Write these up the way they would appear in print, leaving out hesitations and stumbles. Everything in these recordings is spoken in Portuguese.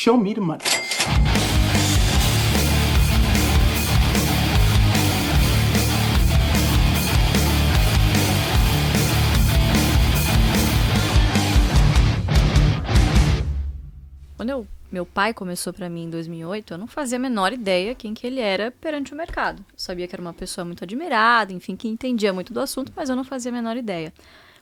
Show me the money. Quando meu pai começou pra mim em 2008, eu não fazia a menor ideia quem que ele era perante o mercado. Eu sabia que era uma pessoa muito admirada, enfim, que entendia muito do assunto, mas eu não fazia a menor ideia.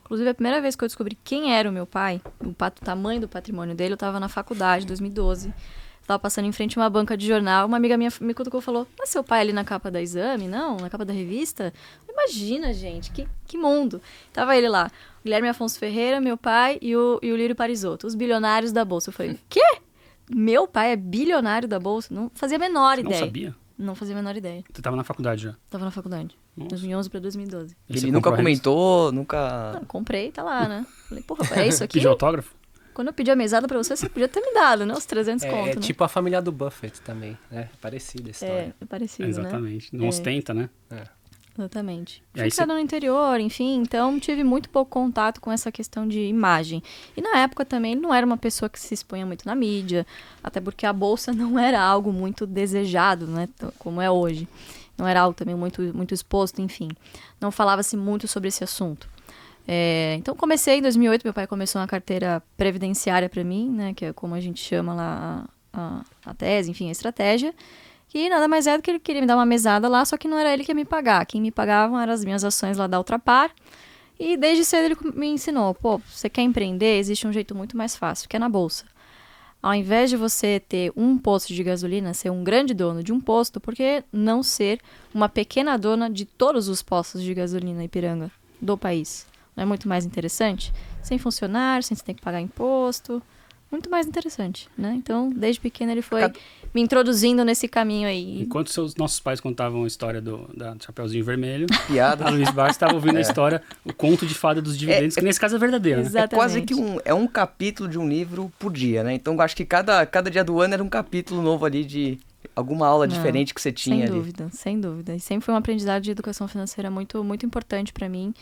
Inclusive, a primeira vez que eu descobri quem era o meu pai, o tamanho do patrimônio dele, eu estava na faculdade, em 2012. Estava passando em frente a uma banca de jornal, uma amiga minha me cutucou e falou: mas seu pai ali na capa da Exame? Não, na capa da revista? Imagina, gente, que mundo. Tava ele lá, Guilherme Afonso Ferreira, meu pai, e o Lírio Parisotto, os bilionários da Bolsa. Eu falei: quê? Meu pai é bilionário da Bolsa? Não fazia a menor ideia. Não sabia? Não fazia a menor ideia. Você estava na faculdade já? Tava na faculdade. Nossa. 2011 para 2012. Ele nunca comentou, nunca... Não, comprei, tá lá, né? Falei, porra, é isso aqui? Pediu autógrafo? Quando eu pedi a mesada pra você podia ter me dado, né? Os 300 conto, né? É tipo a família do Buffett também, né? Parecida a história. É parecido, Exatamente. né? Não ostenta, né? Exatamente. E aí Fixada no interior, enfim, então tive muito pouco contato com essa questão de imagem. E na época também ele não era uma pessoa que se expunha muito na mídia, até porque a Bolsa não era algo muito desejado, né? Como é hoje. Não era algo também muito exposto, enfim. Não falava-se muito sobre esse assunto. Então comecei em 2008, meu pai começou uma carteira previdenciária para mim, né? Que é como a gente chama lá a tese, enfim, a estratégia. Que nada mais é do que ele queria me dar uma mesada lá, só que não era ele que ia me pagar. Quem me pagavam eram as minhas ações lá da Ultrapar. E desde cedo ele me ensinou, pô, você quer empreender, existe um jeito muito mais fácil, que é na Bolsa. Ao invés de você ter um posto de gasolina, ser um grande dono de um posto, por que não ser uma pequena dona de todos os postos de gasolina Ipiranga do país? Não é muito mais interessante? Sem funcionário, sem você ter que pagar imposto... Muito mais interessante, né? Então, desde pequeno ele foi me introduzindo nesse caminho aí. Enquanto nossos pais contavam a história da Chapeuzinho Vermelho, Piada. a Luiz Barros estava ouvindo a história, o conto de fada dos dividendos, que nesse caso é verdadeiro, né? Exatamente. É quase que um capítulo de um livro por dia, né? Então, eu acho que cada dia do ano era um capítulo novo ali de alguma aula diferente que você tinha ali. Sem dúvida, sem dúvida. E sempre foi um aprendizado de educação financeira muito, muito importante para mim,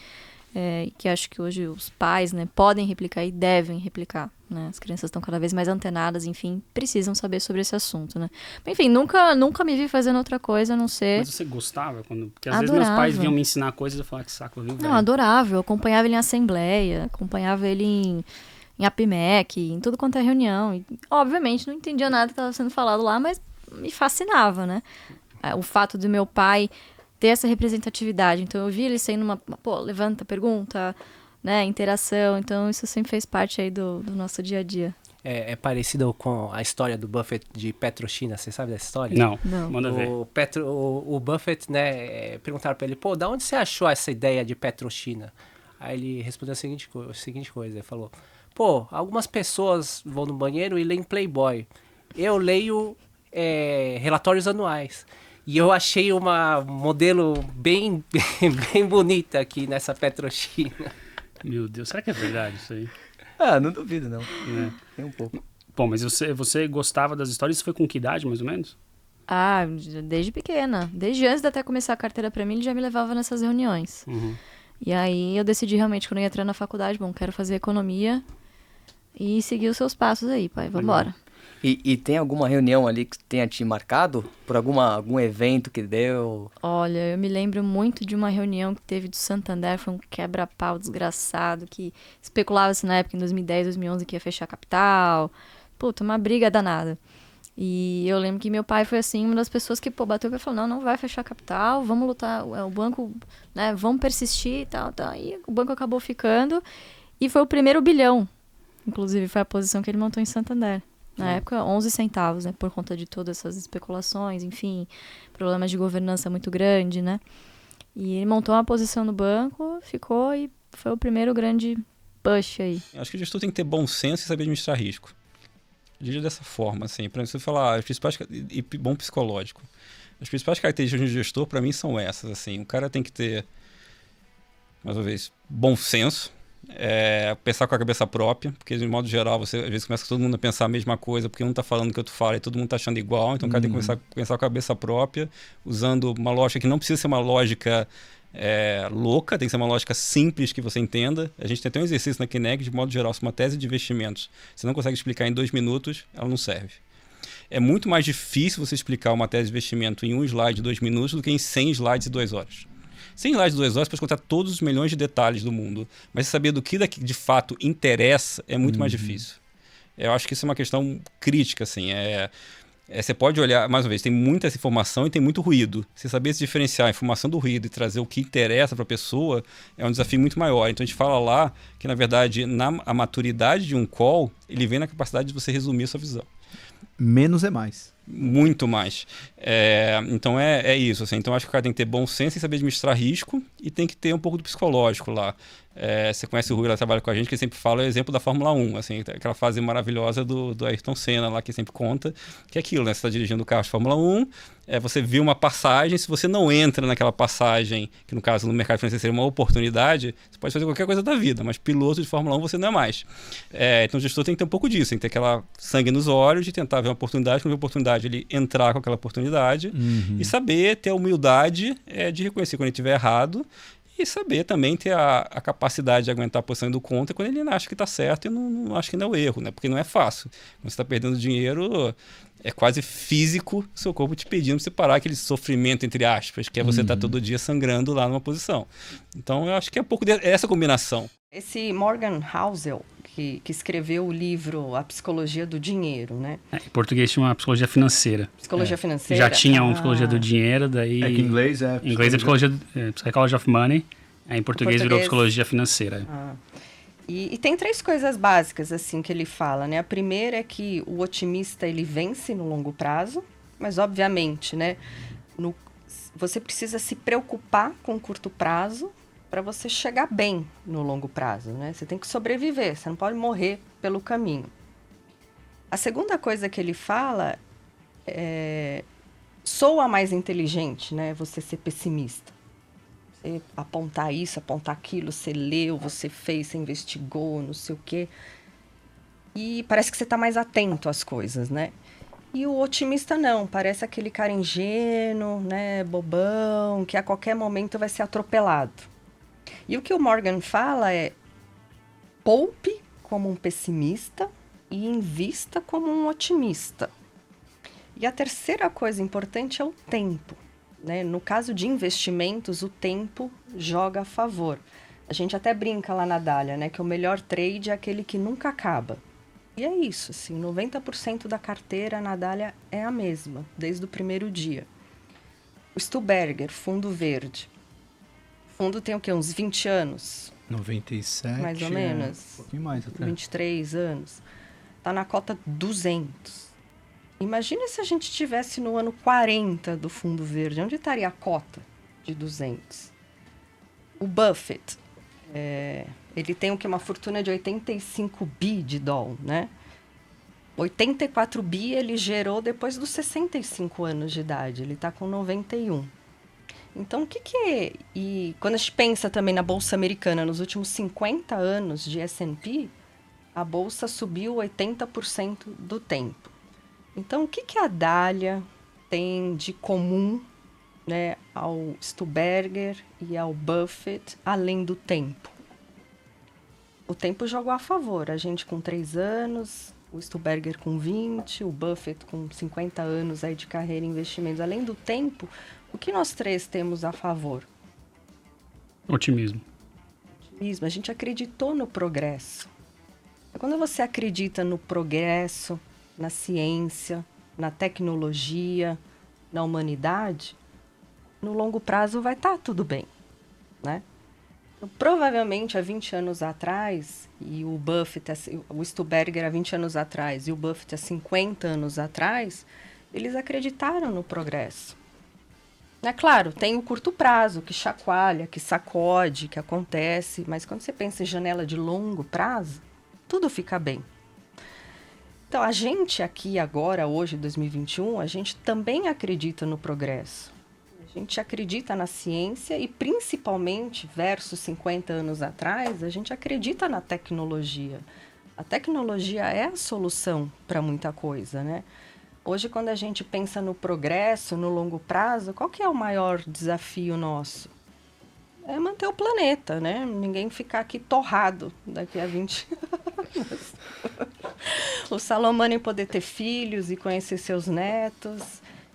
que acho que hoje os pais, né, podem replicar e devem replicar, né? As crianças estão cada vez mais antenadas, enfim, precisam saber sobre esse assunto, né? Enfim, nunca me vi fazendo outra coisa a não ser... Mas você gostava? Porque às vezes meus pais vinham me ensinar coisas e eu falava, que saco, viu, velho? Não, adorável. Eu acompanhava ele em assembleia, acompanhava ele em APMEC, em tudo quanto é reunião. E, obviamente, não entendia nada que estava sendo falado lá, mas me fascinava, né? O fato do meu pai ter essa representatividade. Então, eu vi ele sendo levanta, pergunta, né, interação. Então, isso sempre fez parte aí do nosso dia a dia. É parecido com a história do Buffett de Petrochina, você sabe dessa história? Não. Manda ver. O Buffett, né, perguntaram pra ele, pô, da onde você achou essa ideia de Petrochina? Aí ele respondeu a seguinte coisa, ele falou, pô, algumas pessoas vão no banheiro e leem Playboy. Eu leio relatórios anuais. E eu achei uma modelo bem bonita aqui nessa Petrochina. Meu Deus, será que é verdade isso aí? Não duvido, não. Nem um pouco. Bom, mas você gostava das histórias? Isso foi com que idade, mais ou menos? Desde pequena. Desde antes de até começar a carteira pra mim, ele já me levava nessas reuniões. Uhum. E aí eu decidi realmente, quando eu ia entrar na faculdade, quero fazer economia e seguir os seus passos aí, pai, vambora. E tem alguma reunião ali que tenha te marcado? Por algum evento que deu? Olha, eu me lembro muito de uma reunião que teve do Santander, foi um quebra-pau desgraçado, que especulava-se na época, em 2010, 2011, que ia fechar a capital. Puta, uma briga danada. E eu lembro que meu pai foi assim, uma das pessoas que bateu e falou, não vai fechar a capital, vamos lutar, o banco, né, vamos persistir e tal. E o banco acabou ficando e foi o primeiro bilhão, inclusive foi a posição que ele montou em Santander. Na época, 11 centavos, né? Por conta de todas essas especulações, enfim, problemas de governança muito grande, né? E ele montou uma posição no banco, ficou e foi o primeiro grande push aí. Eu acho que o gestor tem que ter bom senso e saber administrar risco. Eu diria dessa forma, assim, para você falar, as principais, e bom psicológico. As principais características de um gestor, para mim, são essas, assim. O cara tem que ter, mais uma vez, bom senso, pensar com a cabeça própria, porque de modo geral você às vezes começa todo mundo a pensar a mesma coisa, porque um está falando o que outro fala e todo mundo está achando igual, então o cara tem que começar a pensar com a cabeça própria, usando uma lógica que não precisa ser uma lógica louca, tem que ser uma lógica simples que você entenda. A gente tem até um exercício na Kinect, de modo geral, se uma tese de investimentos você não consegue explicar em 2 minutos, ela não serve. É muito mais difícil você explicar uma tese de investimento em um slide de 2 minutos do que em 100 slides de 2 horas. 100 slides de 2 horas pode contar todos os milhões de detalhes do mundo, mas saber do que de fato interessa é muito mais difícil. Eu acho que isso é uma questão crítica, assim. Você pode olhar, mais uma vez, tem muita informação e tem muito ruído. Você saber se diferenciar a informação do ruído e trazer o que interessa para a pessoa é um desafio muito maior. Então a gente fala lá que, na verdade, a maturidade de um call, ele vem na capacidade de você resumir a sua visão. Menos é mais. Muito mais. Então é isso. Assim. Então acho que o cara tem que ter bom senso e saber administrar risco e tem que ter um pouco do psicológico lá. Você conhece o Rui, ela trabalha com a gente, que ele sempre fala o exemplo da Fórmula 1, assim, aquela fase maravilhosa do Ayrton Senna lá, que sempre conta, que é aquilo, né? Você está dirigindo o carro de Fórmula 1, você viu uma passagem, se você não entra naquela passagem, que no caso no mercado financeiro seria uma oportunidade, você pode fazer qualquer coisa da vida, mas piloto de Fórmula 1 você não é mais. Então o gestor tem que ter um pouco disso, tem que ter aquela sangue nos olhos de tentar ver uma oportunidade, quando vê a oportunidade ele entrar com aquela oportunidade e saber ter a humildade de reconhecer quando ele estiver errado. E saber também ter a capacidade de aguentar a posição do contra quando ele acha que está certo e não acha que não é o erro, né? Porque não é fácil. Quando você está perdendo dinheiro, é quase físico o seu corpo te pedindo para você parar aquele sofrimento, entre aspas, que é você estar todo dia sangrando lá numa posição. Então, eu acho que é um pouco dessa combinação. Esse Morgan Housel, que escreveu o livro A Psicologia do Dinheiro, né? Em português chama Psicologia Financeira. Psicologia financeira? Já tinha uma Psicologia do Dinheiro, daí... Que em inglês é... Em inglês é Psychology of Money, em português virou Psicologia Financeira. E tem 3 coisas básicas, assim, que ele fala, né? A primeira é que o otimista, ele vence no longo prazo, mas, obviamente, né? Você precisa se preocupar com o curto prazo para você chegar bem no longo prazo, né? Você tem que sobreviver, você não pode morrer pelo caminho. A segunda coisa que ele fala soa mais inteligente, né? Você ser pessimista. Você apontar isso, apontar aquilo, você leu, você fez, você investigou, não sei o quê. E parece que você está mais atento às coisas, né? E o otimista não, parece aquele cara ingênuo, né? Bobão, que a qualquer momento vai ser atropelado. E o que o Morgan fala é: poupe como um pessimista e invista como um otimista. E a terceira coisa importante é o tempo, né? No caso de investimentos, o tempo joga a favor. A gente até brinca lá na Dália, né? Que o melhor trade é aquele que nunca acaba. E é isso, assim, 90% da carteira na Dália é a mesma, desde o primeiro dia. O Stuberger, fundo verde. O fundo tem o quê? Uns 20 anos? 97. Mais ou menos. Um pouquinho mais até. 23 anos. Tá na cota 200. Imagina se a gente estivesse no ano 40 do fundo verde. Onde estaria a cota de 200? O Buffett, ele tem o que? Uma fortuna de 85 bi de dólar, né? 84 bi ele gerou depois dos 65 anos de idade. Ele está com 91. Então, o que é? E quando a gente pensa também na Bolsa Americana, nos últimos 50 anos de S&P, a Bolsa subiu 80% do tempo. Então, o que a Dália tem de comum, né, ao Stuberger e ao Buffett, além do tempo? O tempo jogou a favor. A gente com 3 anos, o Stuberger com 20, o Buffett com 50 anos aí de carreira em investimentos. Além do tempo, o que nós 3 temos a favor? Otimismo. A gente acreditou no progresso. Quando você acredita no progresso, na ciência, na tecnologia, na humanidade, no longo prazo vai estar tudo bem, né? Então, provavelmente há 20 anos atrás, e o Buffett, o Stuberger há 20 anos atrás e o Buffett há 50 anos atrás, eles acreditaram no progresso. É claro, tem o curto prazo, que chacoalha, que sacode, que acontece, mas quando você pensa em janela de longo prazo, tudo fica bem. Então, a gente aqui agora, hoje, 2021, a gente também acredita no progresso. A gente acredita na ciência e, principalmente, versus 50 anos atrás, a gente acredita na tecnologia. A tecnologia é a solução para muita coisa, né? Hoje, quando a gente pensa no progresso, no longo prazo, qual que é o maior desafio nosso? é manter o planeta, né? Ninguém ficar aqui torrado daqui a 20 anos. O Salomone poder ter filhos e conhecer seus netos.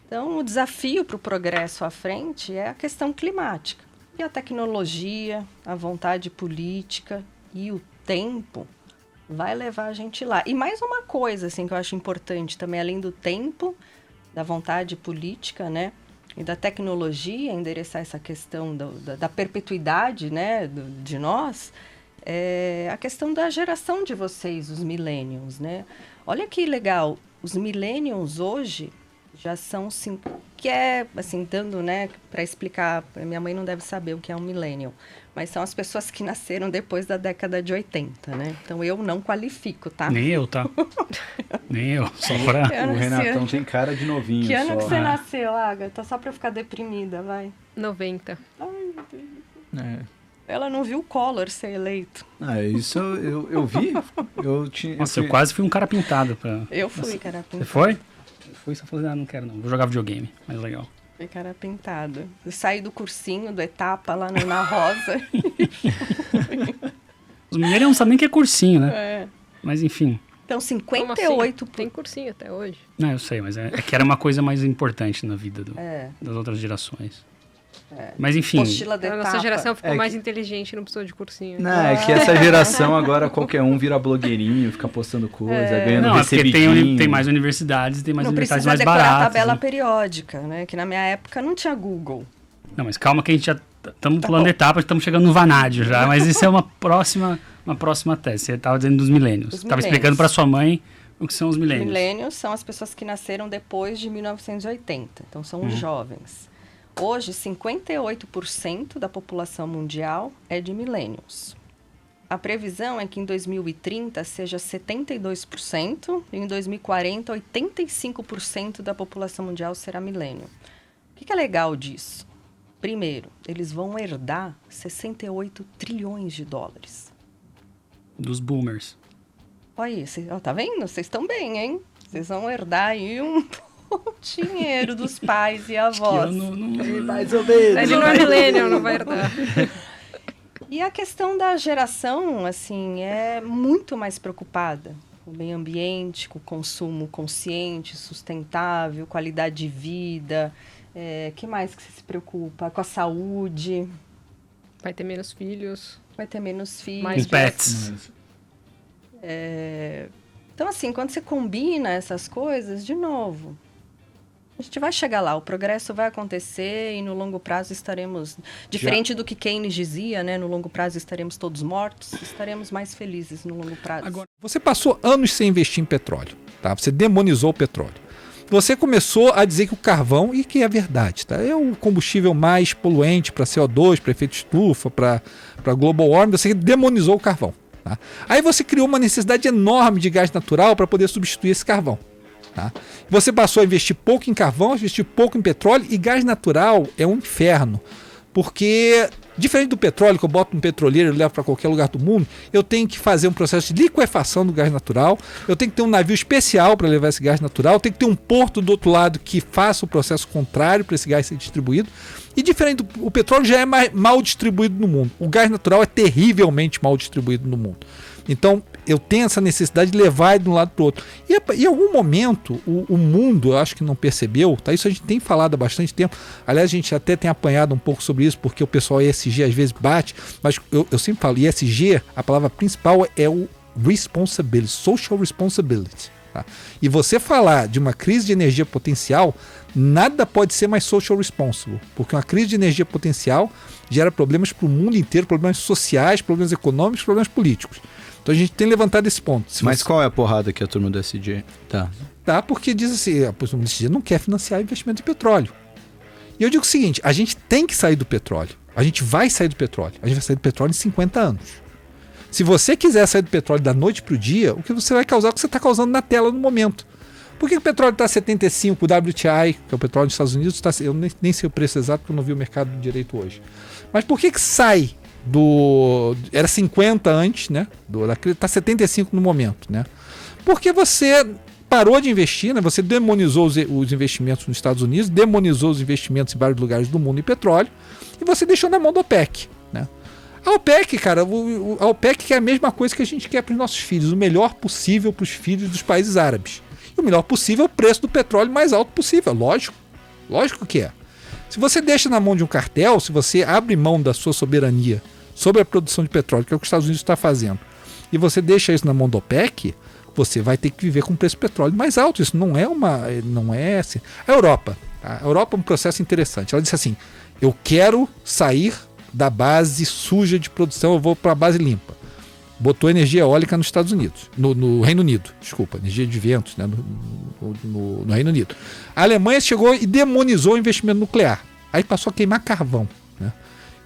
Então, o desafio para o progresso à frente é a questão climática. E a tecnologia, a vontade política e o tempo vai levar a gente lá. E mais uma coisa assim, que eu acho importante também, além do tempo, da vontade política, né? E da tecnologia, endereçar essa questão da perpetuidade, né, de nós, a questão da geração de vocês, os millennials, né? Olha que legal, os millennials hoje já são que é, assim, dando, né, para explicar, minha mãe não deve saber o que é um millennial, mas são as pessoas que nasceram depois da década de 80, né? Então eu não qualifico, tá? Nem eu, tá? Nem eu, só pra... O Renatão tem cara de novinho. Que ano só. que você nasceu, Agatha? Só pra eu ficar deprimida, vai. 90. Ai, meu Deus. É. Ela não viu o Collor ser eleito. Isso eu vi. Nossa, eu quase fui um cara pintado. Eu fui cara Você pintada. foi? Eu fui só falei, não quero não, vou jogar videogame, mas legal. Fui cara pintada. Eu saí do cursinho, do Etapa, lá na Rosa. Os millennials não sabem nem o que é cursinho, né? É. Mas enfim. Então, Como 58%. assim? Tem cursinho até hoje. Não, eu sei, mas é que era uma coisa mais importante na vida É. das outras gerações. Mas enfim, Apostila de A Etapa. nossa geração ficou É mais que- inteligente, não precisou de cursinho. Não, é que essa geração agora qualquer um vira blogueirinho, fica postando coisa, ganhando não, é porque recebidinho. tem mais universidades, tem mais Não universidades precisa mais decorar a baratas. tabela né? periódica, né? Que na minha época não tinha Google. Não, mas calma que a gente já estamos pulando etapas, estamos chegando no vanádio já, mas isso é uma próxima tese. Você estava dizendo dos milênios. Os Estava millennials. explicando para sua mãe o que são os milênios. Millennials são as pessoas que nasceram depois de 1980. Então, são os jovens. Hoje, 58% da população mundial é de millennials. A previsão é que em 2030 seja 72% e em 2040 85% da população mundial será millennial. O que é legal disso? Primeiro, eles vão herdar 68 trilhões de dólares. Dos boomers. Olha isso, tá vendo? Vocês estão bem, hein? Vocês vão herdar aí um dinheiro dos pais e avós. Mais ou menos. Ele não é millennial, não vai herdar. E a questão da geração, assim, é muito mais preocupada com o meio ambiente, com o consumo consciente, sustentável, qualidade de vida. Que mais que você se preocupa? Com a saúde. Vai ter menos filhos. Vai ter menos filhos. Mais Com pets. Então, assim, quando você combina essas coisas, de novo, a gente vai chegar lá, o progresso vai acontecer e no longo prazo estaremos, diferente do que Keynes dizia, né? No longo prazo estaremos todos mortos, estaremos mais felizes no longo prazo. Agora, você passou anos sem investir em petróleo, tá? Você demonizou o petróleo. Você começou a dizer que o carvão, e que é verdade, tá? É o combustível mais poluente para CO2, para efeito estufa, para global warming. Você demonizou o carvão. Tá? Aí você criou uma necessidade enorme de gás natural para poder substituir esse carvão. Tá? Você passou a investir pouco em carvão, a investir pouco em petróleo, e gás natural é um inferno. Porque, diferente do petróleo, que eu boto no petroleiro e levo para qualquer lugar do mundo, eu tenho que fazer um processo de liquefação do gás natural, eu tenho que ter um navio especial para levar esse gás natural, eu tenho que ter um porto do outro lado que faça o processo contrário para esse gás ser distribuído. E diferente do petróleo, já é mal distribuído no mundo. O gás natural é terrivelmente mal distribuído no mundo. Então, eu tenho essa necessidade de levar de um lado para o outro. E em algum momento, o mundo, eu acho que não percebeu, tá? Isso a gente tem falado há bastante tempo. Aliás, a gente até tem apanhado um pouco sobre isso, porque o pessoal ESG às vezes bate, mas eu sempre falo, ESG, a palavra principal é o responsibility, social responsibility. Tá? E você falar de uma crise de energia potencial, nada pode ser mais social responsible, porque uma crise de energia potencial gera problemas para o mundo inteiro, problemas sociais, problemas econômicos, problemas políticos. Então a gente tem levantado esse ponto. Mas qual é a porrada que a turma do SG tá? Tá, porque diz assim, a turma do SG não quer financiar investimento em petróleo. E eu digo o seguinte, a gente tem que sair do petróleo. A gente vai sair do petróleo. A gente vai sair do petróleo em 50 anos. Se você quiser sair do petróleo da noite para o dia, o que você vai causar é o que você está causando na tela no momento. Por que o petróleo está 75, o WTI, que é o petróleo dos Estados Unidos, eu nem sei o preço exato porque eu não vi o mercado direito hoje. Mas por que sai do... Era 50 antes, né? Está 75 no momento, né? Porque você parou de investir, né? Você demonizou os investimentos nos Estados Unidos, demonizou os investimentos em vários lugares do mundo em petróleo, e você deixou na mão do OPEC. A OPEC, cara, a OPEC quer a mesma coisa que a gente quer para os nossos filhos, o melhor possível para os filhos dos países árabes. E o melhor possível é o preço do petróleo mais alto possível, lógico que é. Se você deixa na mão de um cartel, se você abre mão da sua soberania sobre a produção de petróleo, que é o que os Estados Unidos está fazendo, e você deixa isso na mão da OPEC, você vai ter que viver com o preço do petróleo mais alto. Isso não é assim. A Europa é um processo interessante. Ela disse assim, eu quero sair da base suja de produção, eu vou para a base limpa. Botou energia eólica nos Estados Unidos, no Reino Unido, desculpa, energia de ventos, né, no Reino Unido. A Alemanha chegou e demonizou o investimento nuclear. Aí passou a queimar carvão, né?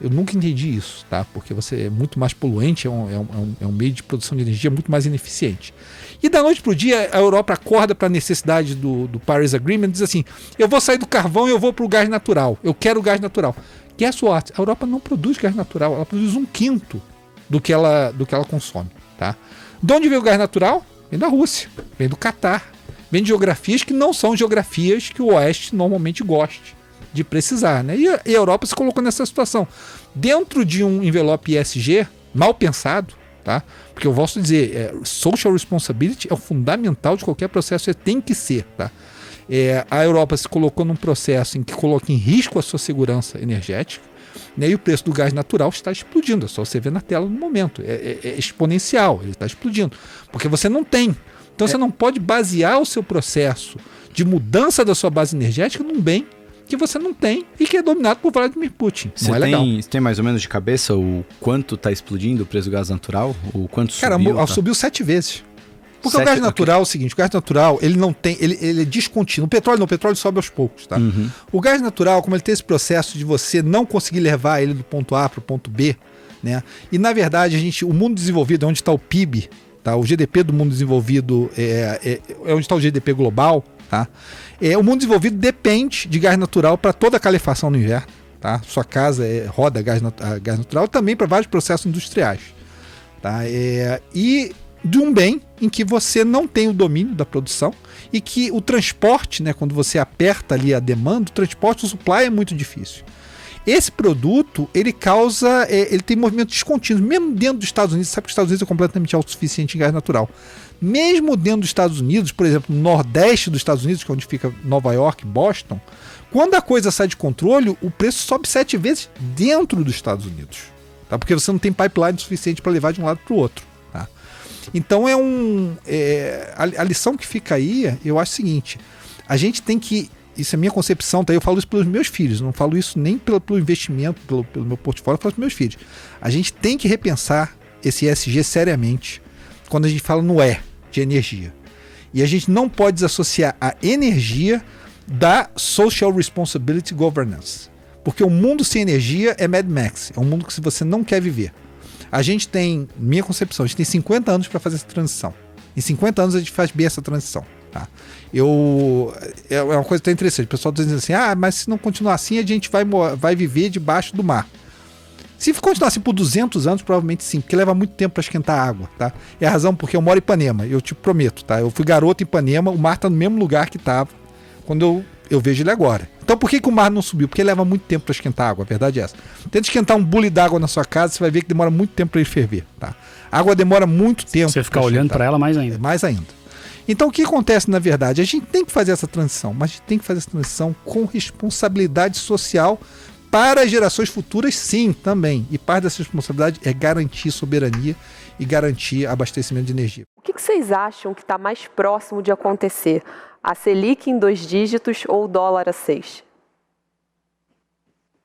Eu nunca entendi isso, tá? Porque você é muito mais poluente, é um meio de produção de energia muito mais ineficiente. E da noite para o dia, a Europa acorda para a necessidade do Paris Agreement e diz assim, eu vou sair do carvão e eu vou para o gás natural. Eu quero o gás natural. Guess what? A Europa não produz gás natural, ela produz 1/5 do que ela consome, tá? De onde vem o gás natural? Vem da Rússia, vem do Catar, vem de geografias que não são geografias que o Oeste normalmente goste de precisar, né? E a Europa se colocou nessa situação. Dentro de um envelope ESG mal pensado, tá? Porque eu volto a dizer, social responsibility é o fundamental de qualquer processo, tem que ser, tá? A Europa se colocou num processo em que coloca em risco a sua segurança energética, né, e o preço do gás natural está explodindo. É só você ver na tela no momento. É exponencial, ele está explodindo. Porque você não tem. Então você não pode basear o seu processo de mudança da sua base energética num bem que você não tem e que é dominado por Vladimir Putin. Não é legal. Você tem mais ou menos de cabeça o quanto está explodindo o preço do gás natural? O quanto subiu? Cara, subiu 7 vezes. Porque o gás natural é o seguinte, o gás natural, ele não tem, ele é descontínuo. O petróleo sobe aos poucos, tá? Uhum. O gás natural, como ele tem esse processo de você não conseguir levar ele do ponto A para o ponto B, né? E na verdade, o mundo desenvolvido é onde está o PIB, tá? O GDP do mundo desenvolvido é onde está o GDP global, tá? O mundo desenvolvido depende de gás natural para toda a calefação no inverno, tá? Sua casa roda gás natural, também para vários processos industriais, tá? E de um bem em que você não tem o domínio da produção e que o transporte, né, quando você aperta ali a demanda, o transporte, o supply é muito difícil. Esse produto, ele tem movimento descontínuo, mesmo dentro dos Estados Unidos. Sabe que os Estados Unidos é completamente autossuficiente em gás natural. Mesmo dentro dos Estados Unidos, por exemplo, no nordeste dos Estados Unidos, que é onde fica Nova York, Boston, quando a coisa sai de controle, o preço sobe 7 vezes dentro dos Estados Unidos, tá? Porque você não tem pipeline suficiente para levar de um lado para o outro. Então a lição que fica aí, eu acho o seguinte, a gente tem que, isso é a minha concepção, tá? Eu falo isso pelos meus filhos, não falo isso nem pelo investimento, pelo meu portfólio, eu falo para os meus filhos. A gente tem que repensar esse ESG seriamente quando a gente fala no E de energia. E a gente não pode desassociar a energia da Social Responsibility Governance. Porque um mundo sem energia é Mad Max, é um mundo que você não quer viver. A gente tem, minha concepção, a gente tem 50 anos para fazer essa transição. Em 50 anos a gente faz bem essa transição. Tá? É uma coisa tão interessante. O pessoal está dizendo assim, mas se não continuar assim, a gente vai viver debaixo do mar. Se continuar assim por 200 anos, provavelmente sim, porque leva muito tempo para esquentar a água. Tá? É a razão porque eu moro em Ipanema, eu te prometo. Tá? Eu fui garoto em Ipanema, o mar está no mesmo lugar que estava quando eu vejo ele agora. Então por que o mar não subiu? Porque leva muito tempo para esquentar a água, a verdade é essa. Tenta esquentar um bule d'água na sua casa, você vai ver que demora muito tempo para ele ferver. Tá? A água demora muito tempo. Você ficar olhando para ela mais ainda. Mais ainda. Então o que acontece na verdade? A gente tem que fazer essa transição, mas a gente tem que fazer essa transição com responsabilidade social para as gerações futuras, sim, também. E parte dessa responsabilidade é garantir soberania e garantir abastecimento de energia. O que vocês acham que está mais próximo de acontecer? A Selic em 2 dígitos ou o dólar a 6?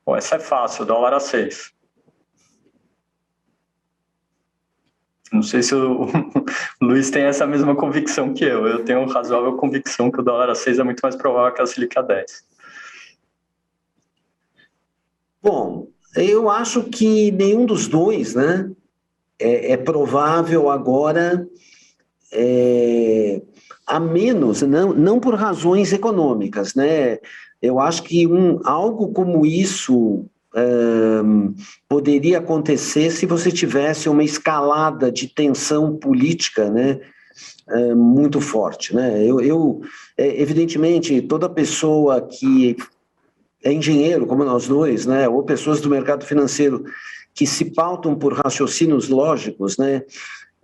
Bom, essa é fácil, o dólar a 6. Não sei se o Luiz tem essa mesma convicção que eu. Eu tenho razoável convicção que o dólar a 6 é muito mais provável que a Selic a 10. Bom, eu acho que nenhum dos dois, né, é provável agora, a menos, não por razões econômicas, né? Eu acho que algo como isso poderia acontecer se você tivesse uma escalada de tensão política, né, muito forte, né? Evidentemente, toda pessoa que é engenheiro, como nós dois, né, ou pessoas do mercado financeiro que se pautam por raciocínios lógicos, né?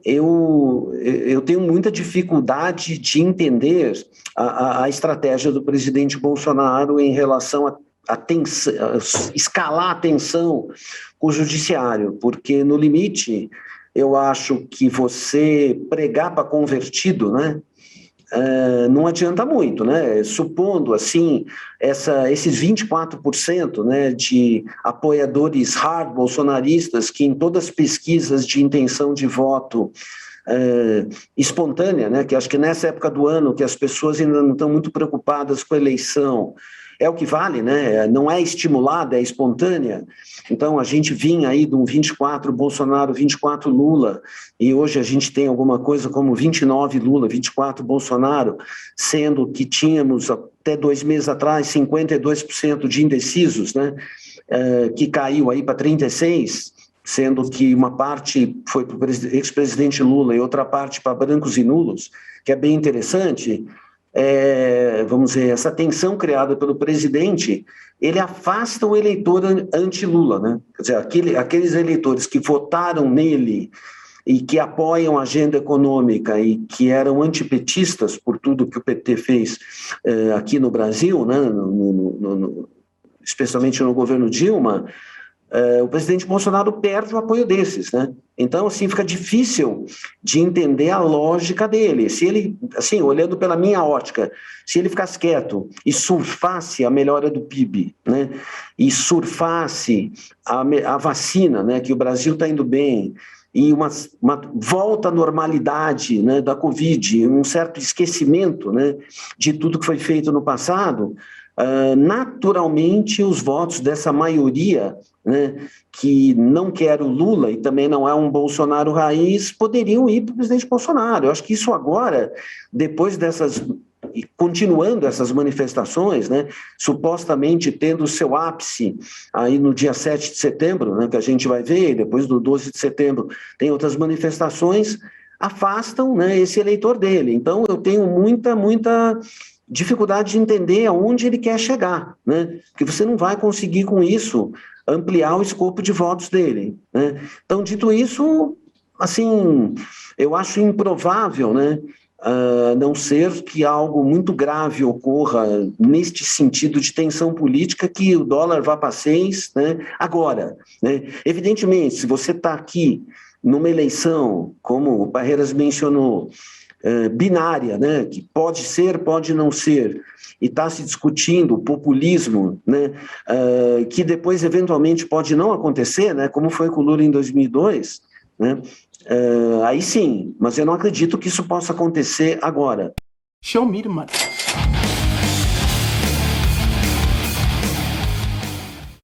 Eu tenho muita dificuldade de entender a estratégia do presidente Bolsonaro em relação a escalar a tensão com o judiciário, porque, no limite, eu acho que você pregar para convertido, né, não adianta muito, né? Supondo, assim, esses 24%, né, de apoiadores hard bolsonaristas que em todas as pesquisas de intenção de voto espontânea, né, que acho que nessa época do ano que as pessoas ainda não estão muito preocupadas com a eleição, é o que vale, né? Não é estimulada, é espontânea. Então, a gente vinha aí de um 24 Bolsonaro, 24 Lula, e hoje a gente tem alguma coisa como 29 Lula, 24 Bolsonaro, sendo que tínhamos até 2 meses atrás 52% de indecisos, né? Que caiu aí para 36%, sendo que uma parte foi para o ex-presidente Lula e outra parte para brancos e nulos, que é bem interessante. Vamos dizer, essa tensão criada pelo presidente, ele afasta o eleitor anti-Lula, né? Quer dizer, aqueles eleitores que votaram nele e que apoiam a agenda econômica e que eram antipetistas por tudo que o PT fez aqui no Brasil, né? Especialmente no governo Dilma, o presidente Bolsonaro perde o apoio desses, né? Então, assim, fica difícil de entender a lógica dele. Se ele, assim, olhando pela minha ótica, se ele ficasse quieto e surfasse a melhora do PIB, né? E surfasse a vacina, né? Que o Brasil está indo bem, e uma volta à normalidade, né, da Covid, um certo esquecimento, né, de tudo que foi feito no passado, naturalmente os votos dessa maioria, né, que não quer o Lula e também não é um Bolsonaro raiz, poderiam ir para o presidente Bolsonaro. Eu acho que isso agora, depois continuando essas manifestações, né, supostamente tendo o seu ápice aí no dia 7 de setembro, né, que a gente vai ver, depois do 12 de setembro tem outras manifestações, afastam, né, esse eleitor dele. Então eu tenho muita dificuldade de entender aonde ele quer chegar, né, porque você não vai conseguir com isso ampliar o escopo de votos dele, né? Então, dito isso, assim, eu acho improvável, né, não ser que algo muito grave ocorra neste sentido de tensão política, que o dólar vá para 6, né, agora, né? Evidentemente, se você está aqui numa eleição, como o Barreiras mencionou, binária, né, que pode ser, pode não ser, e está se discutindo o populismo, né, que depois eventualmente pode não acontecer, né, como foi com o Lula em 2002, né, aí sim, mas eu não acredito que isso possa acontecer agora. Show me the money.